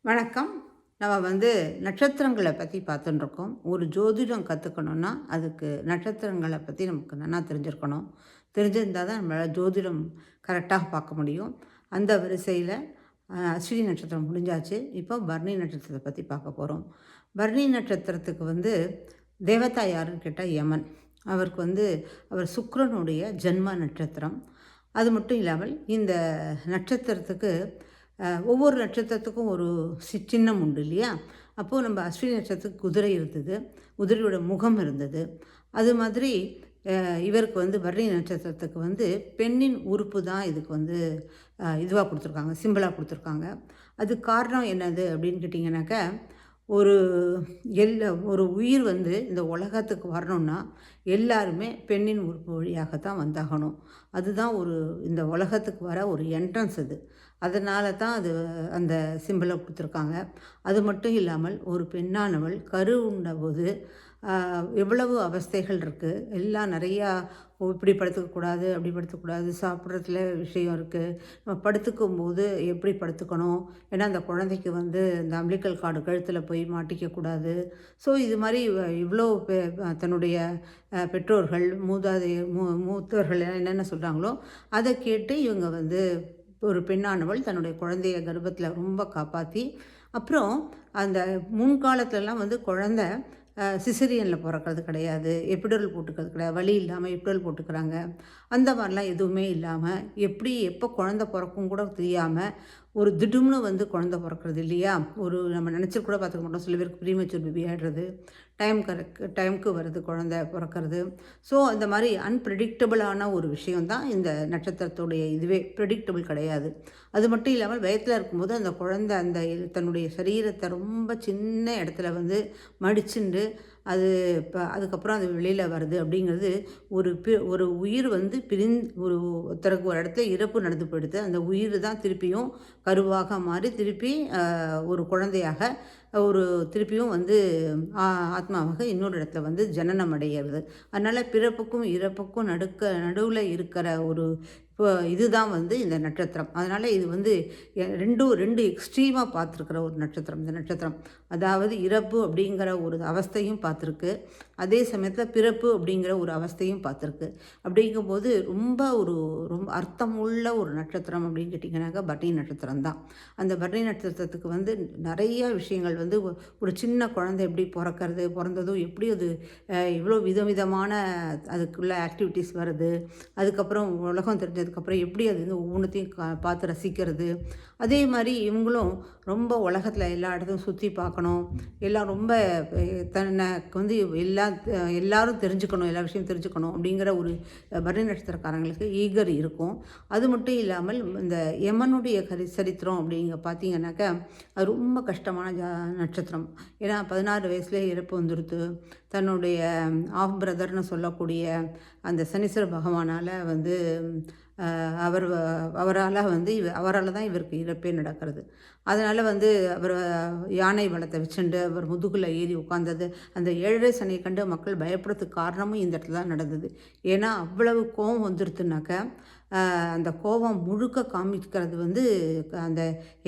வணக்கம். நம்ம நட்சத்திரங்கள பத்தி பார்த்துட்டுருக்கோம். ஒரு ஜோதிடம் கத்துக்கணும்னா, அதுக்கு நட்சத்திரங்கள பத்தி நமக்கு நன்னா தெரிஞ்சிருக்கணும். தெரிஞ்சிருந்தா தான் நம்மளால ஜோதிடம் கரெக்ட்டா பார்க்க முடியும். அந்த வரிசையில அஸ்வினி நட்சத்திரம் முடிஞ்சாச்சு. இப்போ பரணி நட்சத்திரத்த பத்தி பார்க்க போறோம். பரணி நட்சத்திரத்துக்கு தேவதா யாருன்னு கேட்டா யமன். அவருக்கு அவர் சுக்கிரனுடைய ஜென்ம நட்சத்திரம். அது மட்டும் இல்லாமல் இந்த நட்சத்திரத்துக்கு ஒவ்வொரு நட்சத்திரத்துக்கும் ஒரு சின்னம் உண்டு இல்லையா? அப்போது நம்ம அஸ்வினி நட்சத்திரத்துக்கு குதிரை இருந்தது. குதிரையோட முகம் இருந்தது. அது மாதிரி இவருக்கு பரணி நட்சத்திரத்துக்கு பெண்ணின் உறுப்பு தான் இதுக்கு இதுவா குடுத்துருக்காங்க, சிம்பலா குடுத்துருக்காங்க. அதுக்கு காரணம் என்னது அப்படின்னு கேட்டிங்கனாக்கா, ஒரு ஒரு உயிர் இந்த உலகத்துக்கு வரணும்னா, எல்லாருமே பெண்ணின் உறுப்பு வழியாகத்தான் வந்தாகணும். அதுதான் இந்த உலகத்துக்கு வர ஒரு என்ட்ரன்ஸ் அது. அதனால தான் அந்த சிம்பலை குடுத்துருக்காங்க. அது மட்டும் இல்லாமல் ஒரு பெண்ணானவள் கரு உண்டபோது எவ்வளவு அவஸ்தைகள் இருக்குது. எல்லாம் நிறையா இப்படி படுத்துக்கக்கூடாது, அப்படி படுத்தக்கூடாது, சாப்பிட்றதுல விஷயம் இருக்குது. நம்ம படுத்துக்கும்போது எப்படி படுத்துக்கணும்? ஏன்னா அந்த குழந்தைக்கு இந்த அம்பிளிக்கல் கார்டு கழுத்தில் போய் மாட்டிக்கக்கூடாது. ஸோ இது மாதிரி இவ்வளோ தன்னுடைய பெற்றோர்கள், மூத்தோர்கள் என்னென்ன சொல்கிறாங்களோ அதை கேட்டு இவங்க ஒரு பெண்ணானவள் தன்னுடைய குழந்தைய கர்ப்பத்தில் ரொம்ப காப்பாற்றி, அப்புறம் அந்த முன்காலத்துலலாம் குழந்த சிசேரியனில் பொறக்கிறது கிடையாது. எபிடூரல் போட்டுக்கிறது கிடையாது. வலி இல்லாமல் எபிடூரல் போட்டுக்கிறாங்க. அந்த மாதிரிலாம் எதுவுமே இல்லாமல், எப்படி எப்போ குழந்த பொறக்கும் கூட தெரியாமல், ஒரு திடும்னு குழந்த பொறக்கிறது இல்லையா? நம்ம நினச்சி கூட பார்த்துக்க மாட்டோம். சில பேருக்கு ப்ரீமெச்சூர் பேபி ஆகிடுறது. டைமுக்கு வருது குழந்த பொறக்கிறது. ஸோ அந்த மாதிரி அன்பிரடிக்டபிளான ஒரு விஷயம் தான் இந்த நட்சத்திரத்துடைய இதுவே. ப்ரெடிக்டபிள் கிடையாது. அது மட்டும் இல்லாமல் வயத்தில் இருக்கும்போது அந்த குழந்தை தன்னுடைய சரீரத்தை ரொம்ப சின்ன இடத்துல மடிச்சுண்டு அது அதுக்கப்புறம் அது வெளியில் வருது அப்படிங்கிறது ஒரு உயிர் ஒரு ஒருத்தருக்கு ஒரு இடத்துல இறப்பு நடந்து போயிடுது. அந்த உயிர் தான் திருப்பியும் கருவாக மாறி திருப்பி ஒரு குழந்தையாக திருப்பியும் ஆத்மாவாக இன்னொரு இடத்துல ஜனனம் அடைகிறது. அதனால் பிறப்புக்கும் இறப்புக்கும் நடுவில் இருக்கிற இப்போ இதுதான் இந்த நட்சத்திரம். அதனால் இது ரெண்டு எக்ஸ்ட்ரீமாக பார்த்துருக்குற ஒரு நட்சத்திரம் இந்த நட்சத்திரம். அதாவது இறப்பு அப்படிங்கிற ஒரு அவஸ்தையும் பார்த்துருக்கு, அதே சமயத்தில் பிறப்பு அப்படிங்கிற ஒரு அவஸ்தையும் பார்த்துருக்கு. அப்படிங்கும்போது ரொம்ப அர்த்தமுள்ள ஒரு நட்சத்திரம் அப்படின்னு கேட்டிங்கனாக்கா பரணி நட்சத்திரம் தான். அந்த பரணி நட்சத்திரத்துக்கு நிறைய விஷயங்கள் ஒரு சின்ன குழந்தை எப்படி பிறந்ததும் எப்படி அது இவ்வளோ விதவிதமான அதுக்குள்ள ஆக்டிவிட்டீஸ் வருது. அதுக்கப்புறம் உலகம் தெரிஞ்சதுக்கப்புறம் எப்படி அது ஒவ்வொன்றத்தையும் பார்த்து ரசிக்கிறது. அதே மாதிரி இவங்களும் ரொம்ப உலகத்தில் எல்லா இடத்தையும் சுற்றி பார்க்கணும். எல்லாம் ரொம்ப தனக்கு எல்லாரும் தெரிஞ்சுக்கணும், எல்லா விஷயம் தெரிஞ்சுக்கணும் அப்படிங்கிற ஒரு பரணி நட்சத்திரக்காரங்களுக்கு ஈகர் இருக்கும். அது மட்டும் இல்லாமல் இந்த யமனுடைய சரித்திரம் பார்த்தீங்கன்னாக்கா, அது ரொம்ப கஷ்டமான நட்சத்திரம். ஏன்னா 16 வயசுலேயே இறப்பு வந்துடுது. தன்னுடைய ஆஃப் பிரதர்னு சொல்லக்கூடிய அந்த சனீஸ்வர பகவானால் அவரால் தான் இவருக்கு இறப்பே நடக்கிறது. அதனால் அவர் யானை பலத்தை வச்சுண்டு அவர் முதுகில் ஏறி உட்கார்ந்தது, அந்த 7 சனியை கண்டு மக்கள் பயப்படுறதுக்கு காரணமும் இந்த இடத்துல தான் நடந்தது. ஏன்னா அவ்வளவு கோபம் வந்துடுத்துனாக்கா, அந்த கோபம் முழுக்க காமிக்கிறது அந்த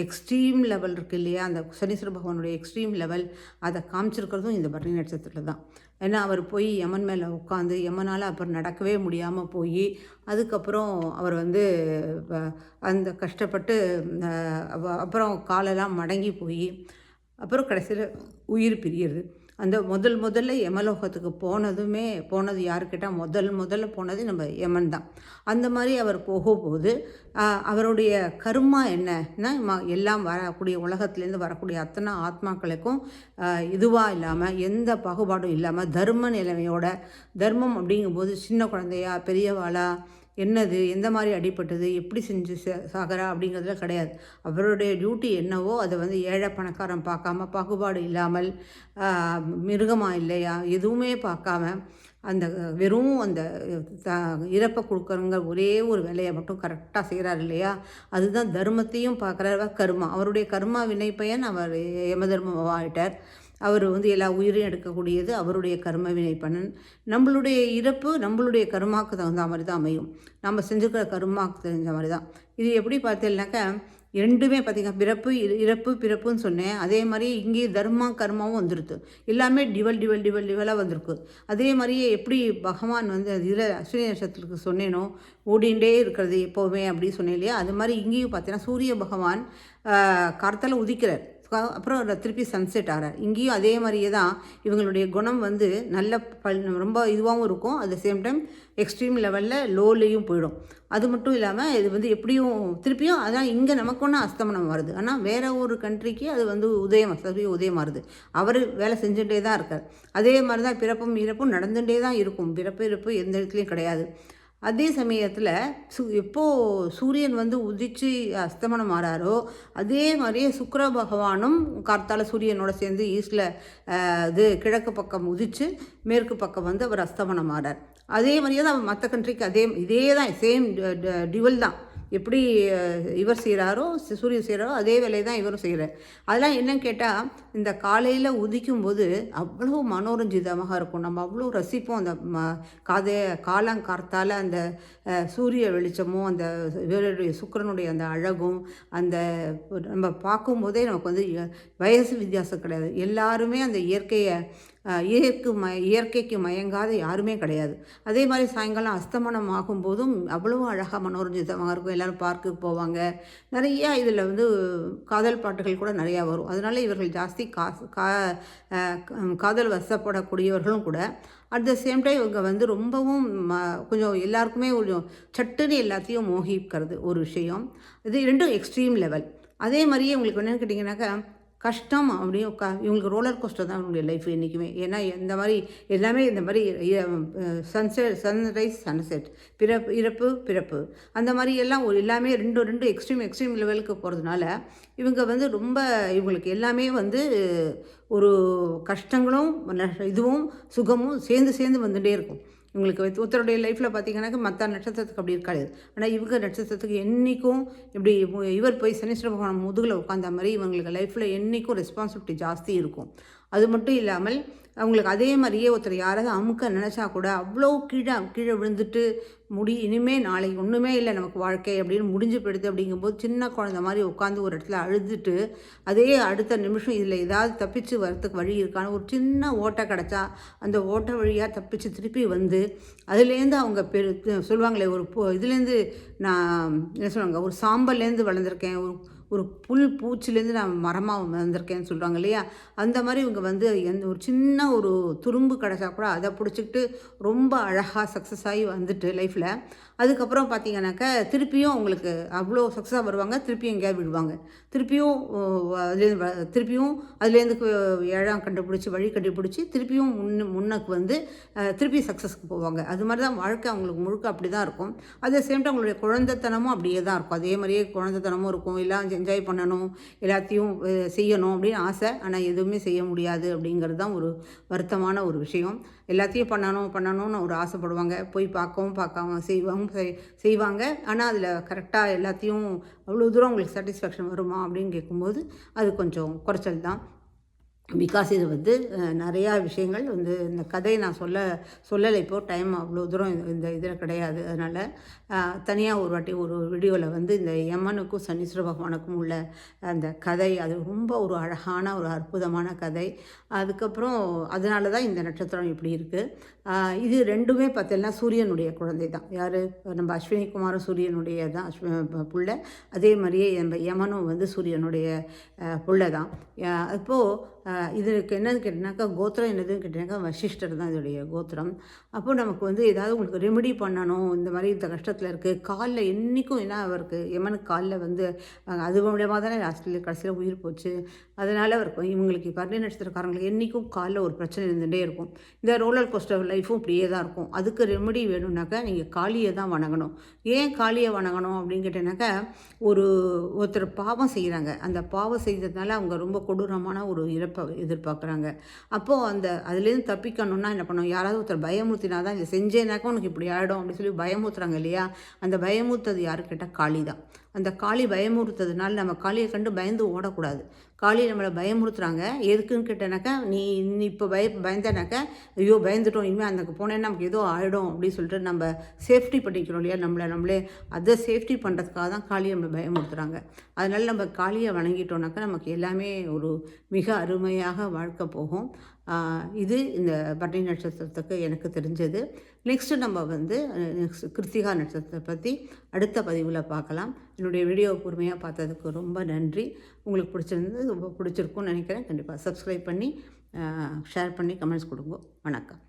எக்ஸ்ட்ரீம் லெவல் இருக்குது இல்லையா? அந்த சனீஸ்வர பகவானுடைய எக்ஸ்ட்ரீம் லெவல் அதை காமிச்சிருக்கிறதும் இந்த பரணி நட்சத்திரத்தில் தான். ஏன்னா அவர் போய் யமன் மேலே உட்காந்து யமனால் அப்புறம் நடக்கவே முடியாமல் போய் அதுக்கப்புறம் அவர் அந்த கஷ்டப்பட்டு அப்புறம் காலெல்லாம் மடங்கி போய் அப்புறம் கடைசியில் உயிர் பிரியுது. அந்த முதல்ல யமலோகத்துக்கு போனது யாரு கேட்டால் முதல்ல போனது நம்ம யமன் தான். அந்த மாதிரி அவர் போகும்போது அவருடைய கர்மா என்னன்னா, எல்லாம் வரக்கூடிய உலகத்துலேருந்து வரக்கூடிய அத்தனை ஆத்மாக்களுக்கும் இதுவாக இல்லாமல் எந்த பாகுபாடும் இல்லாமல் தர்ம நிலைமையோட, தர்மம் அப்படிங்கும்போது சின்ன குழந்தையா பெரியவாளா என்னது எந்த மாதிரி அடிபட்டது எப்படி செஞ்சு சாகிறா அப்படிங்கிறதுல கிடையாது. அவருடைய டியூட்டி என்னவோ அதை ஏழை பணக்காரன் பார்க்காம பாகுபாடு இல்லாமல் மிருகமாக இல்லையா எதுவுமே பார்க்காம அந்த வெறும் அந்த இறப்பை கொடுக்குறவங்க ஒரே ஒரு வேலையை மட்டும் கரெக்டாக செய்கிறார் இல்லையா? அதுதான் தர்மத்தையும் பார்க்குற கர்மா. அவருடைய கர்மா வினை பயன் அவர் யமதர்மமாகிட்டார். அவர் எல்லா உயிரையும் எடுக்கக்கூடியது அவருடைய கர்ம வினை பலன். நம்மளுடைய இறப்பு நம்மளுடைய கர்மாவுக்கு தகுந்த மாதிரி தான் அமையும். நம்ம செஞ்சுக்கிற கர்மாவுக்கு தெரிஞ்ச மாதிரி தான். இது எப்படி பார்த்தீங்கன்னாக்கா, 2மே பார்த்தீங்கன்னா பிறப்பு, இறப்பு, பிறப்புன்னு சொன்னேன். அதே மாரி இங்கேயும் தர்மா, கர்மாவும் வந்துருது. எல்லாமே டிவலா வந்திருக்கு. அதே மாரியே எப்படி பகவான் வந்து இதில அஸ்வினி நட்சத்திரத்துக்கு சொன்னேனோ, ஓடிண்டே இருக்கிறது எப்பவுமே அப்படி சொன்னேன் இல்லையா? அது மாரி இங்கேயும் பார்த்தீங்கன்னா, சூரிய பகவான் கார்த்தால உதிக்கிறார். அப்புறம் திருப்பி சன்செட் ஆகிறார். இங்கேயும் அதே மாரியே தான் இவங்களுடைய குணம் வந்து நல்ல ரொம்ப இதுவாகவும் இருக்கும். At the same time extreme லெவலில் லோலேயும் போயிடும். அது மட்டும் இல்லாமல் இது வந்து எப்படியும் திருப்பியும் அதான் இங்கே நமக்கு ஒன்றா அஸ்தமனம் வருது. ஆனால் வேற ஒரு கண்ட்ரிக்கு அது வந்து சூரிய உதயம் வருது. அவர் வேலை செஞ்சுட்டே தான் இருக்கார். அதே மாதிரி தான் பிறப்பும் இறப்பும் நடந்துகிட்டே தான் இருக்கும். பிறப்பு இறப்பு எந்த இடத்துலையும் கிடையாது. அதே சமயத்தில் எப்போ சூரியன் வந்து உதித்து அஸ்தமனம் ஆறாரோ அதே மாதிரியே சுக்கிர பகவானும் கார்த்தால சூரியனோட சேர்ந்து ஈஸ்டில் இது கிழக்கு பக்கம் உதித்து மேற்கு பக்கம் வந்து அவர் அஸ்தமனம் ஆறார். அதே மாதிரியே தான் மற்ற கண்ட்ரிக்கு இதே தான் சேம் டிவல் தான். எப்படி இவர் செய்கிறாரோ சூரியன் செய்கிறாரோ அதே வேலையை தான் இவரும் செய்கிறார். அதெல்லாம் என்னன்னு கேட்டால் இந்த காலையில் உதிக்கும்போது அவ்வளோ மனோரஞ்சிதமாக இருக்கும். நம்ம அவ்வளோ ரசிப்போம் அந்த காலங்கார்த்தால் அந்த சூரிய வெளிச்சமும் அந்த இவருடைய சுக்கிரனுடைய அந்த அழகும் அந்த நம்ம பார்க்கும்போதே நமக்கு வந்து வயசு வித்தியாசம் கிடையாது. எல்லாருமே அந்த இயற்கைக்கு மயங்காத யாருமே கிடையாது. அதே மாதிரி சாயங்காலம் அஸ்தமனம் ஆகும்போதும் அவ்வளோ அழகாக மனோரஞ்சிதமாக இருக்கும். எல்லோரும் பார்க்குக்கு போவாங்க. நிறையா இதில் வந்து காதல் பாட்டுகள் கூட நிறையா வரும். அதனால் இவர்கள் ஜாஸ்தி காதல் வசப்படக்கூடியவர்களும் கூட. அட் த சேம் டைம் இவங்க வந்து ரொம்பவும் கொஞ்சம் எல்லாருக்குமே கொஞ்சம் சட்டுன்னு எல்லாத்தையும் மோகிக்கிறது ஒரு விஷயம். இது 2ம் எக்ஸ்ட்ரீம் லெவல். அதே மாதிரியே உங்களுக்கு என்னென்னு கேட்டிங்கனாக்கா கஷ்டம் அப்படியும் இவங்களுக்கு ரோலர் கோஸ்டர் தான் இவங்களுடைய லைஃப் என்றைக்குமே. ஏன்னா இந்த மாதிரி எல்லாமே இந்த மாதிரி சன்ரைஸ் சன்செட், இறப்பு பிறப்பு அந்த மாதிரி எல்லாம் எல்லாமே ரெண்டு எக்ஸ்ட்ரீம் லெவலுக்கு போகிறதுனால இவங்க வந்து ரொம்ப இவங்களுக்கு எல்லாமே வந்து ஒரு கஷ்டங்களும் இதுவும் சுகமும் சேர்ந்து வந்துகிட்டே இருக்கும். இவங்களுக்கு ஒருத்தருடைய லைஃப்பில் பார்த்தீங்கன்னாக்கா மற்ற நட்சத்திரத்துக்கு அப்படி இருக்காது. ஆனால் இவங்க நட்சத்திரத்துக்கு என்றைக்கும் இப்படி இவர் போய் சனீஸ்வர பகவான் முதுகில் உட்காந்த மாதிரி இவங்களுக்கு லைஃப்பில் என்றைக்கும் ரெஸ்பான்சிபிலிட்டி ஜாஸ்தி இருக்கும். அது மட்டும் இல்லாமல் அவங்களுக்கு அதே மாதிரியே ஒருத்தர் யாராவது அமுக்க நினச்சா கூட அவ்வளோ கீழே விழுந்துட்டு இனிமேல் நாளைக்கு ஒன்றுமே இல்லை நமக்கு வாழ்க்கை அப்படின்னு முடிஞ்சு போயிடுது. அப்படிங்கும்போது சின்ன குழந்த மாதிரி உட்காந்து ஒரு இடத்துல அழுதுட்டு அதே அடுத்த நிமிஷம் இதில் ஏதாவது தப்பிச்சு வரத்துக்கு வழி இருக்கான்னு ஒரு சின்ன ஓட்டை கிடச்சா அந்த ஓட்டை வழியாக தப்பிச்சு திருப்பி வந்து அதுலேருந்து அவங்க சொல்லுவாங்களே இதுலேருந்து நான் என்ன சொல்லுவாங்க ஒரு சாம்பல்லேருந்து வளர்ந்துருக்கேன், ஒரு பூச்சிலேருந்து நான் மரமாக வந்திருக்கேன்னு சொல்கிறாங்க இல்லையா? அந்த மாதிரி இவங்க வந்து ஒரு சின்ன ஒரு துரும்பு கிடச்சா கூட அதை பிடிச்சிக்கிட்டு ரொம்ப அழகாக சக்ஸஸ் ஆகி வந்துட்டு லைஃப்பில் அதுக்கப்புறம் பார்த்தீங்கன்னாக்கா திருப்பியும் அவங்களுக்கு அவ்வளோ சக்ஸஸாக வருவாங்க. திருப்பியும் எங்கேயாவது விடுவாங்க. திருப்பியும் அதுலேருந்து வழி கண்டுபிடிச்சி திருப்பியும் முன்னுக்கு வந்து திருப்பி சக்ஸஸ்க்கு போவாங்க. அது மாதிரி தான் வாழ்க்கை அவங்களுக்கு முழுக்க அப்படி தான் இருக்கும். அதே சேம் டைம் அவங்களுடைய குழந்தைத்தனமும் அப்படியே தான் இருக்கும். அதே மாதிரியே குழந்தைத்தனமும் இருக்கும். எல்லாம் என்ஜாய் பண்ணணும், எல்லாத்தையும் செய்யணும் அப்படின்னு ஆசை. ஆனால் எதுவுமே செய்ய முடியாது அப்படிங்கிறது தான் ஒரு வருத்தமான ஒரு விஷயம். எல்லாத்தையும் பண்ணணும்னு ஒரு ஆசைப்படுவாங்க. போய் பார்க்காம செய்வாங்க. ஆனால் அதில் கரெக்டாக எல்லாத்தையும் அவ்வளோ தூரம் உங்களுக்கு சாட்டிஸ்ஃபேக்ஷன் வருமா அப்படின்னு கேட்கும்போது அது கொஞ்சம் குறைச்சல் தான். பிகாஸ் இது வந்து நிறையா விஷயங்கள் வந்து இந்த கதையை நான் சொல்லலை. இப்போது டைம் அவ்வளோ தூரம் இந்த இதில் கிடையாது. அதனால் தனியாக ஒரு வாட்டி ஒரு வீடியோவில் வந்து இந்த யமனுக்கும் சனீஸ்வர பகவானுக்கும் உள்ள அந்த கதை அது ரொம்ப ஒரு அழகான ஒரு அற்புதமான கதை. அதுக்கப்புறம் அதனால தான் இந்த நட்சத்திரம் இப்படி இருக்குது. இது 2மே பார்த்தீங்கன்னா சூரியனுடைய குழந்தை தான். யார் நம்ம அஸ்வினி குமாரும் சூரியனுடைய தான் புள்ள. அதே மாதிரியே நம்ம யமனும் வந்து சூரியனுடைய புள்ள தான். இப்போது இதுக்கு என்னன்னு கேட்டிங்கனாக்கா கோத்திரம் என்னதுன்னு கேட்டிங்கனாக்கா வசிஷ்டர் தான் இதோடைய கோத்திரம். அப்போது நமக்கு வந்து ஏதாவது உங்களுக்கு ரெமெடி பண்ணணும், இந்த மாதிரி இந்த கஷ்டத்தில் இருக்குது காலில் என்றைக்கும் என்ன அவருக்கு யமனுக்கு காலில் வந்து அது மூலியமாக தானே கடைசியில் உயிர் போச்சு. அதனால் அவருக்கு இவங்களுக்கு கன்னி நட்சத்திரக்காரங்களுக்கு என்றைக்கும் காலில் ஒரு பிரச்சனை இருந்துகிட்டே இருக்கும். இந்த ரோலர் கோஸ்டர் லைஃப்பும் இப்படியே தான் இருக்கும். அதுக்கு ரெமெடி வேணும்னாக்கா நீங்கள் காளியை தான் வணங்கணும். ஏன் காளியை வணங்கணும் அப்படின்னு கேட்டீங்கன்னாக்கா ஒருத்தர் பாவம் செய்கிறாங்க. அந்த பாவம் செய்ததுனால அவங்க ரொம்ப கொடூரமான ஒரு இறப்பை எதிர்பார்க்குறாங்க. அப்போது அதுலேருந்து தப்பிக்கணும்னா என்ன பண்ணணும், யாராவது ஒருத்தர் பயமுறுத்தினா தான் இதை செஞ்சேனாக்கா உனக்கு இப்படி ஆகிடும் அப்படின்னு சொல்லி பயமுறுத்துறாங்க இல்லையா? அந்த பயமுறுத்தது யாரு கேட்டால் காளி தான். அந்த காளி பயமுறுத்ததுனால நம்ம காளியை கண்டு பயந்து ஓடக்கூடாது. காளி நம்மளை பயமுறுத்துறாங்க. எதுக்குன்னு கேட்டேனாக்கா, நீ நீ இப்போ பயந்தனாக்கா, ஐயோ பயந்துட்டோம், இனிமேல் அங்கே போனேன்னா நமக்கு ஏதோ ஆகிடும் அப்படின்னு சொல்லிட்டு நம்ம சேஃப்டி பண்ணிக்கிறோம் இல்லையா, நம்மளே அதை சேஃப்டி பண்ணுறதுக்காக தான் காளியை நம்மளை பயமுறுத்துறாங்க. அதனால் நம்ம காளியை வணங்கிட்டோம்னாக்கா நமக்கு எல்லாமே ஒரு மிக அருமையாக வாழ்க்கை போகும். இது இந்த பரணி நட்சத்திரத்துக்கு எனக்கு தெரிஞ்சது. நெக்ஸ்ட்டு நம்ம வந்து கிருத்திகா நட்சத்திரத்தை பற்றி அடுத்த பதிவில் பார்க்கலாம். என்னுடைய வீடியோவை பொறுமையாக பார்த்ததுக்கு ரொம்ப நன்றி. உங்களுக்கு பிடிச்சிருந்தது, ரொம்ப பிடிச்சிருக்கும்னு நினைக்கிறேன். கண்டிப்பாக சப்ஸ்கிரைப் பண்ணி ஷேர் பண்ணி கமெண்ட்ஸ் கொடுங்க. வணக்கம்.